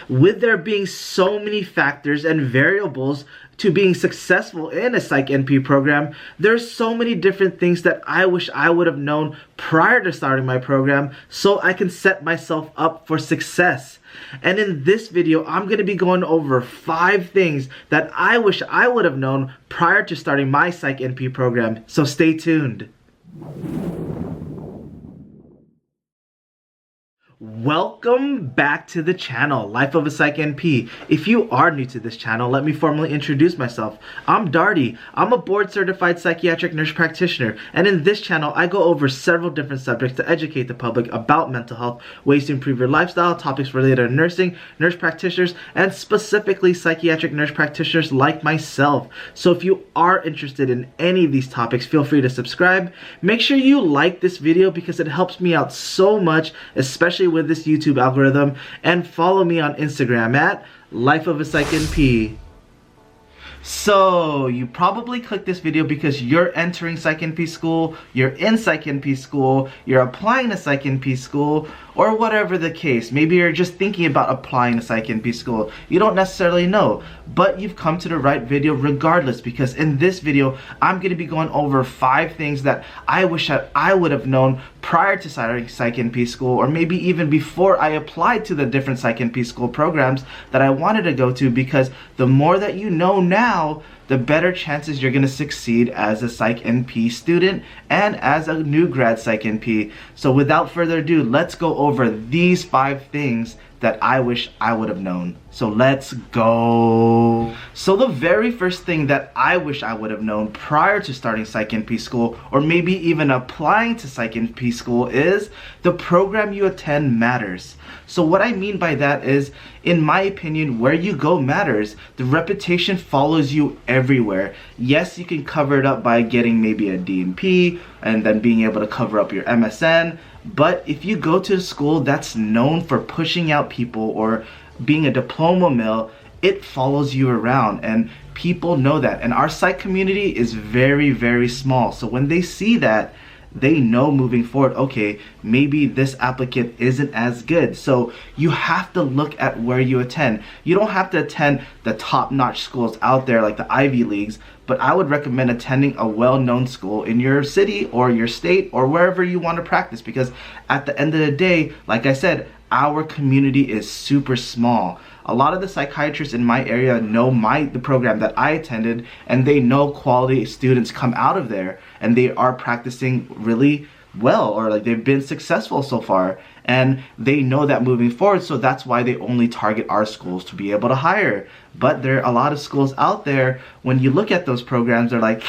With there being so many factors and variables to being successful in a Psych NP program, there's so many different things that I wish I would have known prior to starting my program so I can set myself up for success. And in this video, I'm going to be going over 5 things that I wish I would have known prior to starting my Psych NP program. So stay tuned. Welcome back to the channel, Life of a Psych NP. If you are new to this channel, let me formally introduce myself. I'm Darty. I'm a board-certified psychiatric nurse practitioner, and in this channel, I go over several different subjects to educate the public about mental health, ways to improve your lifestyle, topics related to nursing, nurse practitioners, and specifically psychiatric nurse practitioners like myself. So if you are interested in any of these topics, feel free to subscribe. Make sure you like this video because it helps me out so much, especially with this YouTube algorithm, and follow me on Instagram at LifeofaPsychNP. So you probably clicked this video because you're entering Psych NP school, you're in Psych NP school, you're applying to Psych NP school, or whatever the case. Maybe you're just thinking about applying to Psych NP school. You don't necessarily know, but you've come to the right video regardless, because in this video, I'm going to be going over 5 things that I wish that I would have known prior to starting Psych NP school, or maybe even before I applied to the different Psych NP school programs that I wanted to go to, because the more that you know now, the better chances you're going to succeed as a Psych NP student and as a new grad Psych NP. So without further ado, let's go over these 5 things that I wish I would have known. So let's go. So the very first thing that I wish I would have known prior to starting Psych NP school, or maybe even applying to Psych NP school, is the program you attend matters. So what I mean by that is, in my opinion, where you go matters. The reputation follows you everywhere. Yes, you can cover it up by getting maybe a DNP and then being able to cover up your MSN. But if you go to a school that's known for pushing out people or being a diploma mill, it follows you around, and people know that. And our psych community is very, very small. So when they see that, they know moving forward, okay, maybe this applicant isn't as good. So you have to look at where you attend. You don't have to attend the top-notch schools out there like the Ivy Leagues, but I would recommend attending a well-known school in your city or your state or wherever you want to practice, because at the end of the day, like I said, our community is super small. A lot of the psychiatrists in my area know the program that I attended, and they know quality students come out of there and they are practicing really well, or like they've been successful so far, and they know that moving forward. So that's why they only target our schools to be able to hire. But there are a lot of schools out there, when you look at those programs, they're like,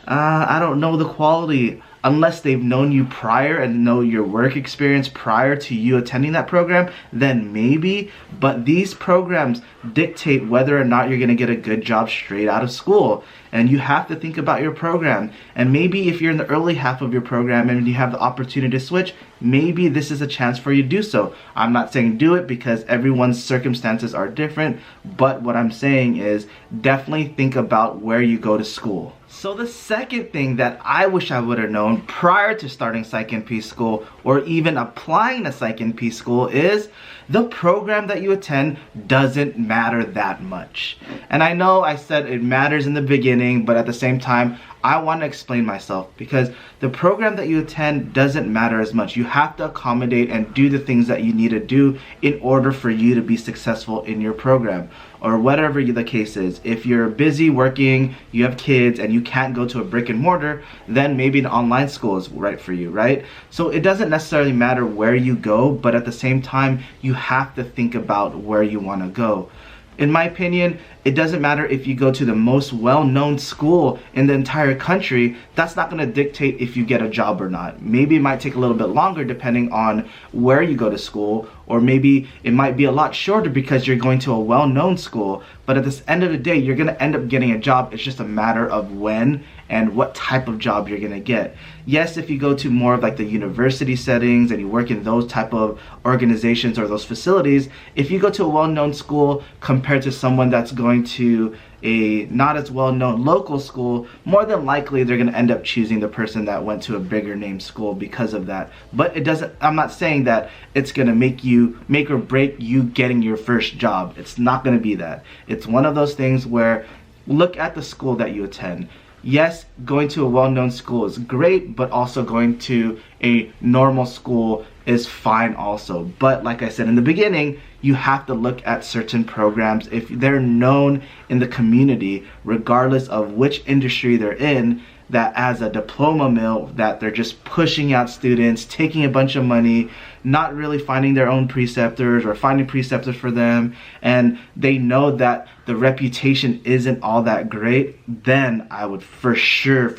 I don't know the quality. Unless they've known you prior and know your work experience prior to you attending that program, then maybe. But these programs dictate whether or not you're going to get a good job straight out of school. And you have to think about your program. And maybe if you're in the early half of your program and you have the opportunity to switch, maybe this is a chance for you to do so. I'm not saying do it, because everyone's circumstances are different. But what I'm saying is definitely think about where you go to school. So the second thing that I wish I would have known prior to starting Psych NP school, or even applying to Psych NP school, is the program that you attend doesn't matter that much. And I know I said it matters in the beginning, but at the same time, I want to explain myself, because the program that you attend doesn't matter as much. You have to accommodate and do the things that you need to do in order for you to be successful in your program, or whatever the case is. If you're busy working, you have kids, and you can't go to a brick and mortar, then maybe an online school is right for you, right? So it doesn't necessarily matter where you go, but at the same time, you have to think about where you want to go. In my opinion, it doesn't matter if you go to the most well-known school in the entire country. That's not going to dictate if you get a job or not. Maybe it might take a little bit longer depending on where you go to school, or maybe it might be a lot shorter because you're going to a well-known school. But at the end of the day, you're going to end up getting a job. It's just a matter of when and what type of job you're going to get. Yes, if you go to more of like the university settings and you work in those type of organizations or those facilities, if you go to a well-known school compared to someone that's going to a not as well-known local school, more than likely they're going to end up choosing the person that went to a bigger name school because of that. But it doesn't, I'm not saying that it's going to make or break you getting your first job. It's not going to be that. It's one of those things where look at the school that you attend. Yes, going to a well-known school is great, but also going to a normal school is fine also. But like I said in the beginning, you have to look at certain programs. If they're known in the community, regardless of which industry they're in, that as a diploma mill, that they're just pushing out students, taking a bunch of money, not really finding their own preceptors or finding preceptors for them, and they know that the reputation isn't all that great, then I would for sure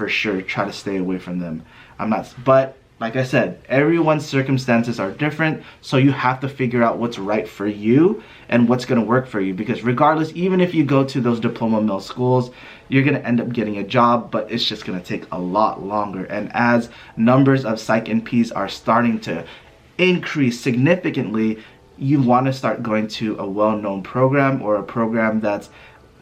try to stay away from them. But like I said, everyone's circumstances are different, so you have to figure out what's right for you and what's going to work for you, because regardless, even if you go to those diploma mill schools, you're going to end up getting a job, but it's just going to take a lot longer. And as numbers of Psych NPs are starting to increase significantly, you want to start going to a well-known program, or a program that's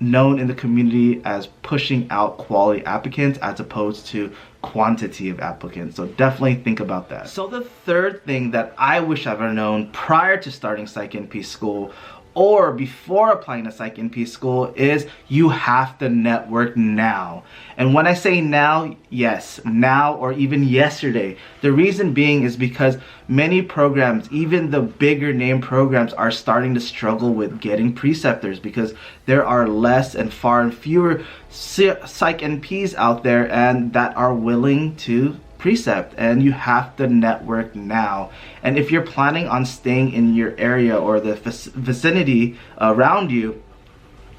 known in the community as pushing out quality applicants as opposed to quantity of applicants. So definitely think about that. So the third thing that I wish I've ever known prior to starting Psych NP school or before applying to Psych NP school is you have to network now. And when I say now, yes, now or even yesterday. The reason being is because many programs, even the bigger name programs, are starting to struggle with getting preceptors because there are less and far and fewer Psych NPs out there and that are willing to precept, and you have to network now. And if you're planning on staying in your area or the vicinity around you,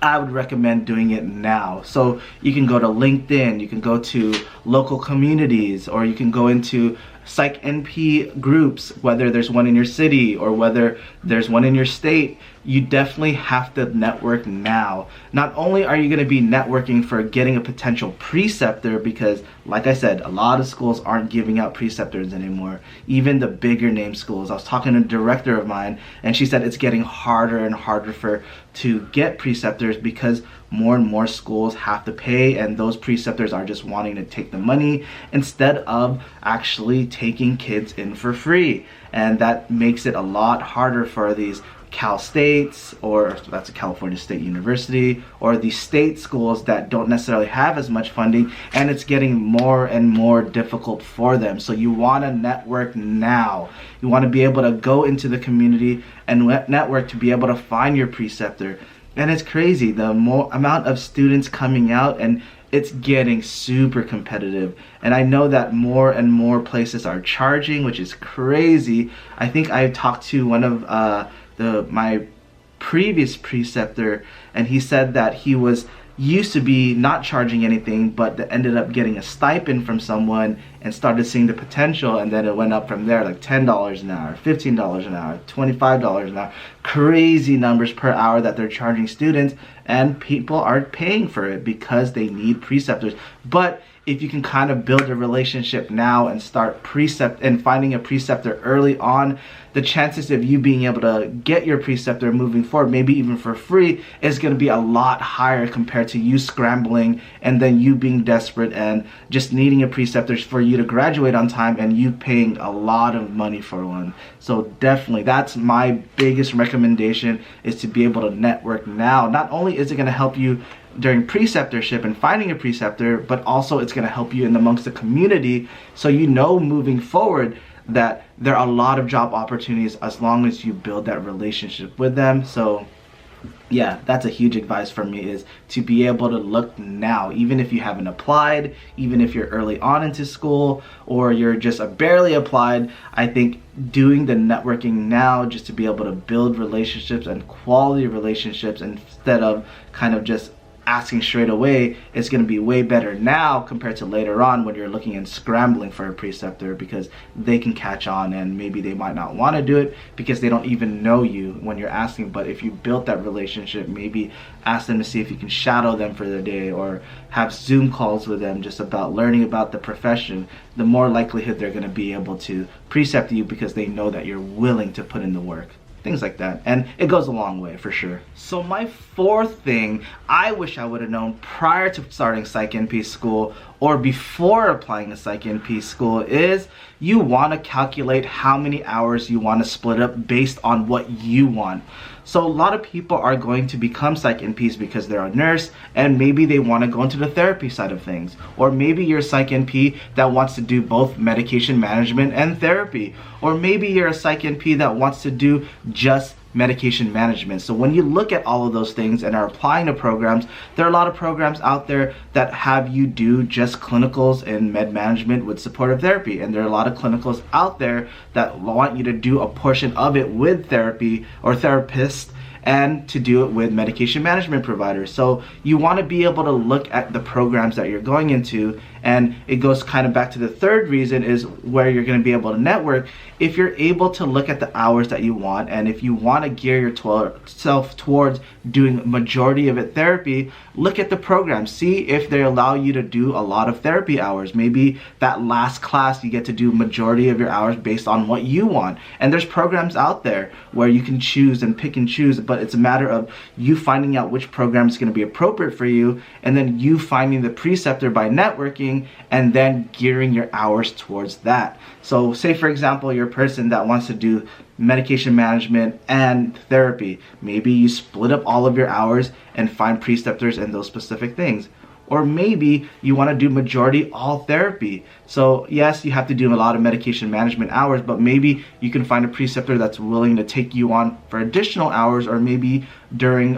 I would recommend doing it now. So you can go to LinkedIn, you can go to local communities, or you can go into Psych NP groups, whether there's one in your city or whether there's one in your state. You definitely have to network now. Not only are you going to be networking for getting a potential preceptor, because like I said, a lot of schools aren't giving out preceptors anymore, even the bigger name schools. I was talking to a director of mine and she said it's getting harder and harder to get preceptors because more and more schools have to pay, and those preceptors are just wanting to take the money instead of actually taking kids in for free. And that makes it a lot harder for these Cal States, or that's a California State University, or the state schools that don't necessarily have as much funding, and it's getting more and more difficult for them. So you want to network now. You want to be able to go into the community and network to be able to find your preceptor. And it's crazy, the amount of students coming out, and it's getting super competitive. And I know that more and more places are charging, which is crazy. I think I talked to one of my previous preceptor, and he said that he was used to be not charging anything, but ended up getting a stipend from someone and started seeing the potential, and then it went up from there, like $10 an hour, $15 an hour, $25 an hour. Crazy numbers per hour that they're charging students, and people are paying for it because they need preceptors. But if you can kind of build a relationship now and start finding a preceptor early on, the chances of you being able to get your preceptor moving forward, maybe even for free, is going to be a lot higher compared to you scrambling and then you being desperate and just needing a preceptor for you to graduate on time and you paying a lot of money for one. So definitely, that's my biggest recommendation, is to be able to network now. Not only is it going to help you during preceptorship and finding a preceptor, but also it's going to help you in amongst the community, so you know moving forward that there are a lot of job opportunities as long as you build that relationship with them. So yeah, that's a huge advice from me, is to be able to look now, even if you haven't applied, even if you're early on into school, or you're just barely applied. I think doing the networking now, just to be able to build relationships and quality relationships instead of kind of just asking straight away, is going to be way better now compared to later on when you're looking and scrambling for a preceptor, because they can catch on and maybe they might not want to do it because they don't even know you when you're asking. But if you built that relationship, maybe ask them to see if you can shadow them for the day or have Zoom calls with them just about learning about the profession, the more likelihood they're going to be able to precept you because they know that you're willing to put in the work. things like that. And it goes a long way for sure. So my fourth thing I wish I would have known prior to starting Psych NP school or before applying to Psych NP school is you want to calculate how many hours you want to split up based on what you want. So a lot of people are going to become Psych NPs because they're a nurse and maybe they want to go into the therapy side of things. Or maybe you're a Psych NP that wants to do both medication management and therapy. Or maybe you're a Psych NP that wants to do just medication management. So when you look at all of those things and are applying to programs, there are a lot of programs out there that have you do just clinicals in med management with supportive therapy, and there are a lot of clinicals out there that want you to do a portion of it with therapy or therapists and to do it with medication management providers. So you want to be able to look at the programs that you're going into, and it goes kind of back to the third reason is where you're going to be able to network. If you're able to look at the hours that you want, and if you want to gear yourself towards doing majority of it therapy, look at the program. See if they allow you to do a lot of therapy hours. Maybe that last class you get to do majority of your hours based on what you want. And there's programs out there where you can choose and pick and choose, but it's a matter of you finding out which program is going to be appropriate for you, and then you finding the preceptor by networking and then gearing your hours towards that. So say for example you're a person that wants to do medication management and therapy. Maybe you split up all of your hours and find preceptors in those specific things. Or maybe you want to do majority all therapy. So yes, you have to do a lot of medication management hours, but maybe you can find a preceptor that's willing to take you on for additional hours, or maybe during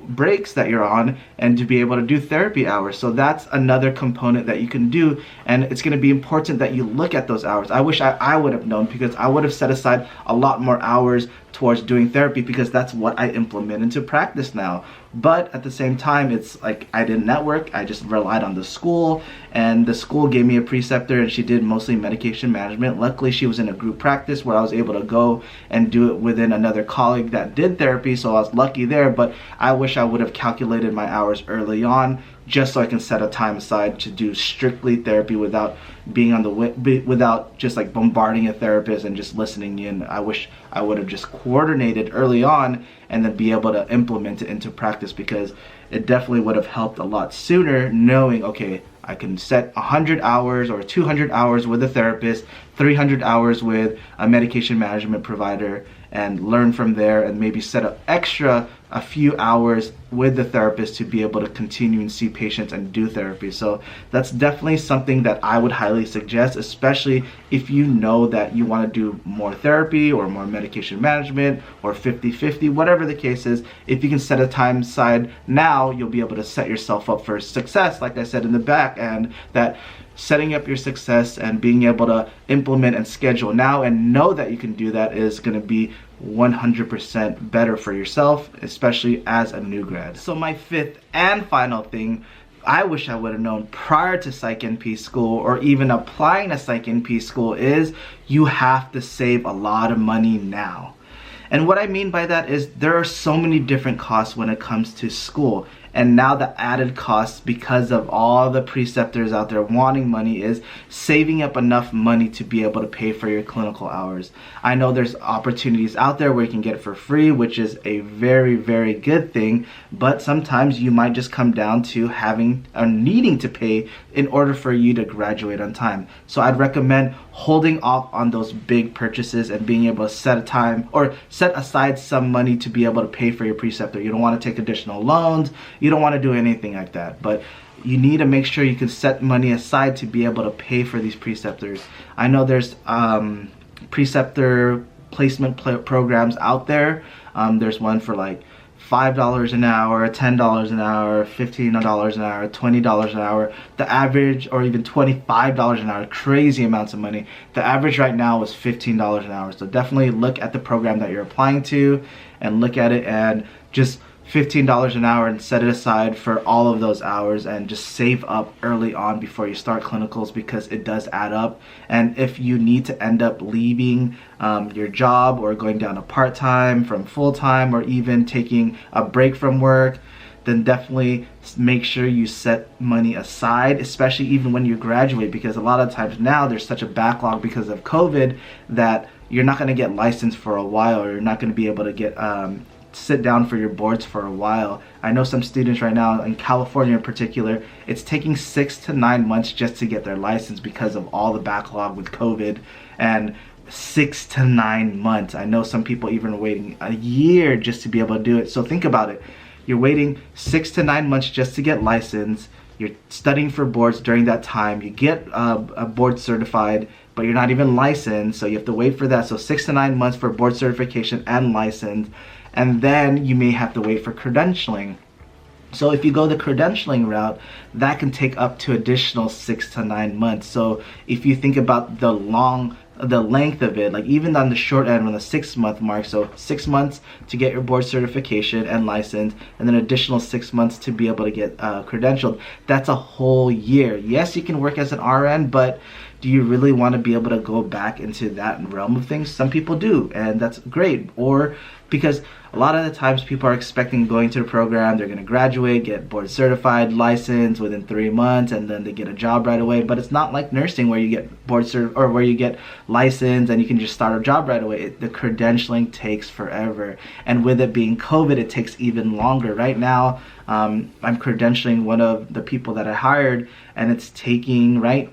breaks that you're on, and to be able to do therapy hours. So that's another component that you can do, and it's going to be important that you look at those hours. I wish I would have known, because I would have set aside a lot more hours towards doing therapy, because that's what I implement into practice now. But at the same time, it's like I didn't network. I just relied on the school, and the school gave me a preceptor, and she did mostly medication management. Luckily, she was in a group practice where I was able to go and do it within another colleague that did therapy, so I was lucky there. But I wish I would have calculated my hours early on, just so I can set a time aside to do strictly therapy without being on the without just like bombarding a therapist and just listening in. I wish I would have just coordinated early on and then be able to implement it into practice, because it definitely would have helped a lot sooner, knowing, okay, I can set 100 hours or 200 hours with a therapist, 300 hours with a medication management provider, and learn from there, and maybe set up a few hours with the therapist to be able to continue and see patients and do therapy. So that's definitely something that I would highly suggest, especially if you know that you want to do more therapy or more medication management or 50-50, whatever the case is. If you can set a time aside now, you'll be able to set yourself up for success, like I said in the back end, that setting up your success and being able to implement and schedule now and know that you can do that is going to be 100% better for yourself, especially as a new grad. So my fifth and final thing I wish I would have known prior to Psych NP school or even applying to Psych NP school is you have to save a lot of money now. And what I mean by that is there are so many different costs when it comes to school. And now the added costs, because of all the preceptors out there wanting money, is saving up enough money to be able to pay for your clinical hours. I know there's opportunities out there where you can get it for free, which is a very, very good thing. But sometimes you might just come down to having or needing to pay in order for you to graduate on time. So I'd recommend holding off on those big purchases and being able to set a time or set aside some money to be able to pay for your preceptor. You don't want to take additional loans. You don't want to do anything like that, but you need to make sure you can set money aside to be able to pay for these preceptors. I know there's preceptor placement programs out there. There's one for like $5 an hour, $10 an hour, $15 an hour, $20 an hour. The average, or even $25 an hour, crazy amounts of money. The average right now is $15 an hour. So definitely look at the program that you're applying to and look at it and just $15 an hour and set it aside for all of those hours, and just save up early on before you start clinicals, because it does add up. And if you need to end up leaving your job or going down to part-time from full-time, or even taking a break from work, then definitely make sure you set money aside, especially even when you graduate, because a lot of times now there's such a backlog because of COVID that you're not going to get licensed for a while, or you're not going to be able to get sit down for your boards for a while. I know some students right now in California in particular, it's taking 6 to 9 months just to get their license because of all the backlog with COVID. And 6 to 9 months. I know some people even waiting a year just to be able to do it. So think about it. You're waiting 6 to 9 months just to get licensed. You're studying for boards during that time. You get a board certified, but you're not even licensed, so you have to wait for that. So 6 to 9 months for board certification and license, and then you may have to wait for credentialing. So if you go the credentialing route, that can take up to additional 6 to 9 months. So if you think about the length of it, like even on the short end, on the 6-month mark, so 6 months to get your board certification and license, and then additional 6 months to be able to get credentialed, that's a whole year. Yes, you can work as an RN, but do you really want to be able to go back into that realm of things? Some people do, and that's great. Or because a lot of the times people are expecting going to the program, they're going to graduate, get board certified, licensed within 3 months, and then they get a job right away. But it's not like nursing where you get board certified or where you get licensed and you can just start a job right away. The credentialing takes forever, and with it being COVID, it takes even longer. Right now, I'm credentialing one of the people that I hired, and it's taking, I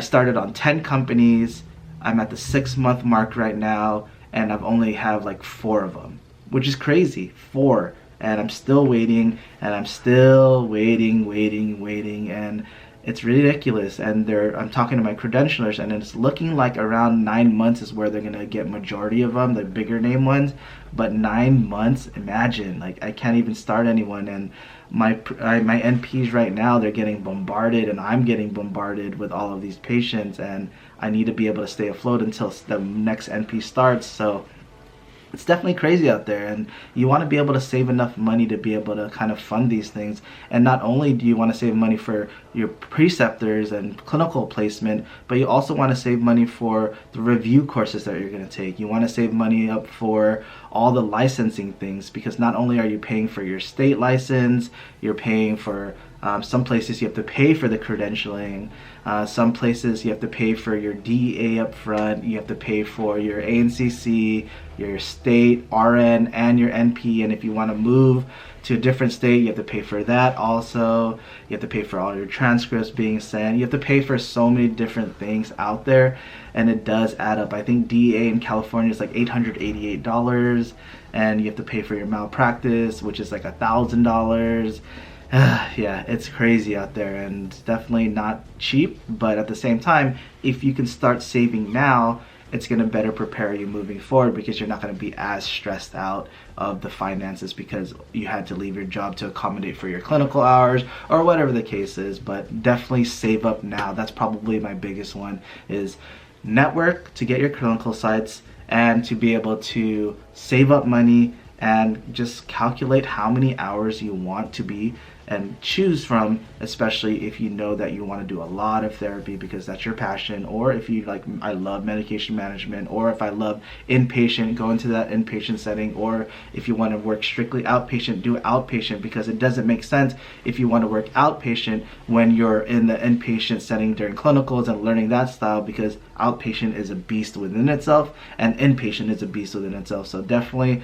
started on 10 companies. I'm at the 6-month mark right now, and I've only have like 4 of them, which is crazy, 4. And I'm still waiting, and I'm still waiting, and it's ridiculous. And I'm talking to my credentialers, and it's looking like around 9 months is where they're gonna get majority of them, the bigger name ones. But 9 months, imagine, like I can't even start anyone. And my NPs right now, they're getting bombarded, and I'm getting bombarded with all of these patients, and I need to be able to stay afloat until the next NP starts. So it's definitely crazy out there, and you want to be able to save enough money to be able to kind of fund these things. And not only do you want to save money for your preceptors and clinical placement, but you also want to save money for the review courses that you're going to take. You want to save money up for all the licensing things, because not only are you paying for your state license, you're paying for some places you have to pay for the credentialing. Some places you have to pay for your DEA up front. You have to pay for your ANCC, your state RN, and your NP. And if you want to move to a different state, you have to pay for that also. You have to pay for all your transcripts being sent. You have to pay for so many different things out there, and it does add up. I think DEA in California is like $888, and you have to pay for your malpractice, which is like $1,000. Yeah, it's crazy out there, and definitely not cheap. But at the same time, if you can start saving now, it's going to better prepare you moving forward, because you're not going to be as stressed out of the finances because you had to leave your job to accommodate for your clinical hours or whatever the case is. But definitely save up now. That's probably my biggest one, is network to get your clinical sites and to be able to save up money and just calculate how many hours you want to be and choose from, especially if you know that you want to do a lot of therapy because that's your passion, or if you like, I love medication management, or if I love inpatient, go into that inpatient setting, or if you want to work strictly outpatient, do outpatient, because it doesn't make sense if you want to work outpatient when you're in the inpatient setting during clinicals and learning that style, because outpatient is a beast within itself and inpatient is a beast within itself. So definitely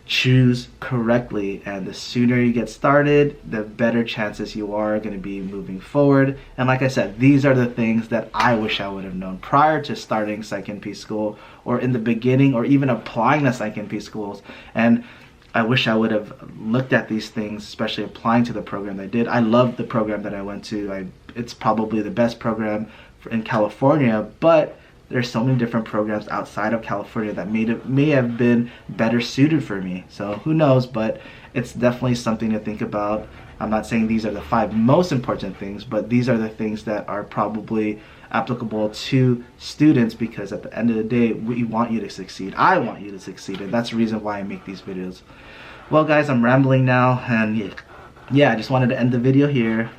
choose correctly, and the sooner you get started, the better chances you are going to be moving forward. And like I said, these are the things that I wish I would have known prior to starting PsychNP school, or in the beginning, or even applying to PsychNP schools. And I wish I would have looked at these things, especially applying to the program I did. I loved the program that I went to. It's probably the best program in California, but there's so many different programs outside of California that may have been better suited for me. So who knows, but it's definitely something to think about. I'm not saying these are the 5 most important things, but these are the things that are probably applicable to students, because at the end of the day, we want you to succeed. I want you to succeed, and that's the reason why I make these videos. Well guys, I'm rambling now, and yeah, I just wanted to end the video here.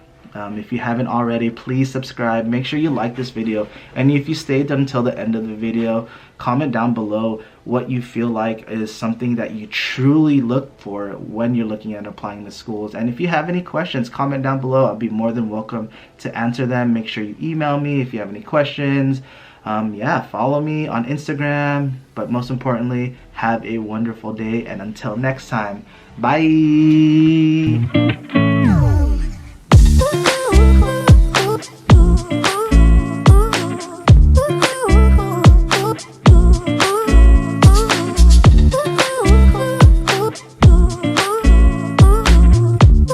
If you haven't already, please subscribe. Make sure you like this video, and if you stayed until the end of the video, comment down below what you feel like is something that you truly look for when you're looking at applying to schools. And if you have any questions, comment down below. I'll be more than welcome to answer them. Make sure you email me if you have any questions. Yeah, follow me on Instagram, but most importantly, have a wonderful day, and until next time, bye.